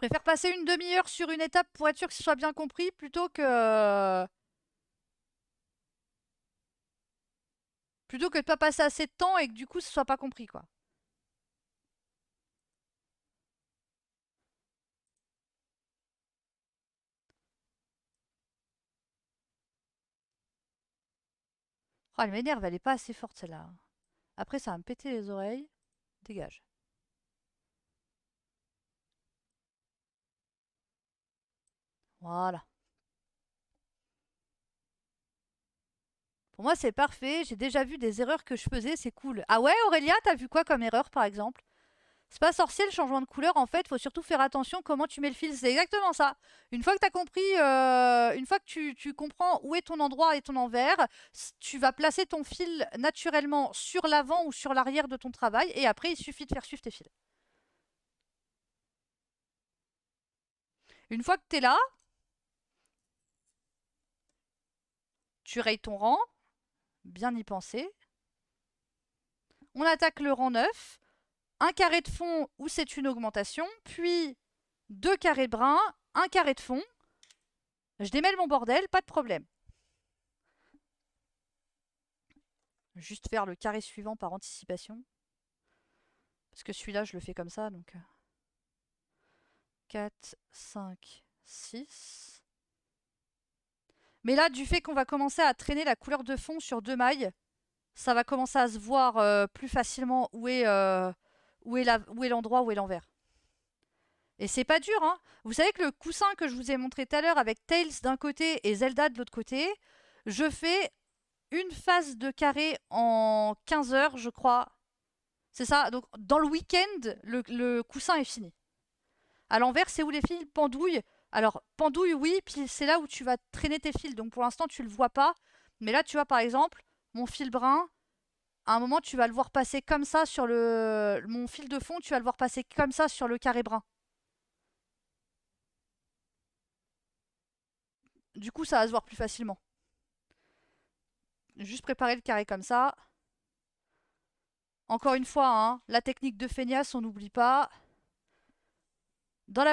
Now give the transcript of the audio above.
préfère passer une demi-heure sur une étape pour être sûr que ce soit bien compris plutôt que de pas passer assez de temps et que du coup ce soit pas compris quoi. Oh, elle m'énerve, elle est pas assez forte celle-là. Après ça va me péter les oreilles. Dégage. Voilà. Pour moi c'est parfait, j'ai déjà vu des erreurs que je faisais, c'est cool. Ah ouais Aurélia, t'as vu quoi comme erreur par exemple? C'est pas sorcier le changement de couleur, en fait, faut surtout faire attention comment tu mets le fil. C'est exactement ça. Une fois que tu as compris, une fois que tu comprends où est ton endroit et ton envers, tu vas placer ton fil naturellement sur l'avant ou sur l'arrière de ton travail et après il suffit de faire suivre tes fils. Une fois que tu es là, tu rayes ton rang, bien y penser. On attaque le rang 9, un carré de fond où c'est une augmentation, puis deux carrés bruns, un carré de fond. Je démêle mon bordel, pas de problème. Juste faire le carré suivant par anticipation. Parce que celui-là, je le fais comme ça, donc 4, 5, 6. Mais là, du fait qu'on va commencer à traîner la couleur de fond sur deux mailles, ça va commencer à se voir plus facilement où est l'endroit, où est l'envers. Et c'est pas dur, hein. Vous savez que le coussin que je vous ai montré tout à l'heure avec Tails d'un côté et Zelda de l'autre côté, je fais une phase de carré en 15 heures, je crois. C'est ça. Donc dans le week-end, le coussin est fini. À l'envers, c'est où les fils pendouillent. Alors, pendouille, oui, puis c'est là où tu vas traîner tes fils. Donc pour l'instant, tu le vois pas. Mais là, tu vois, par exemple, mon fil brun, à un moment, tu vas le voir passer comme ça sur le. Mon fil de fond, tu vas le voir passer comme ça sur le carré brun. Du coup, ça va se voir plus facilement. Juste préparer le carré comme ça. Encore une fois, hein, la technique de feignasse, on n'oublie pas.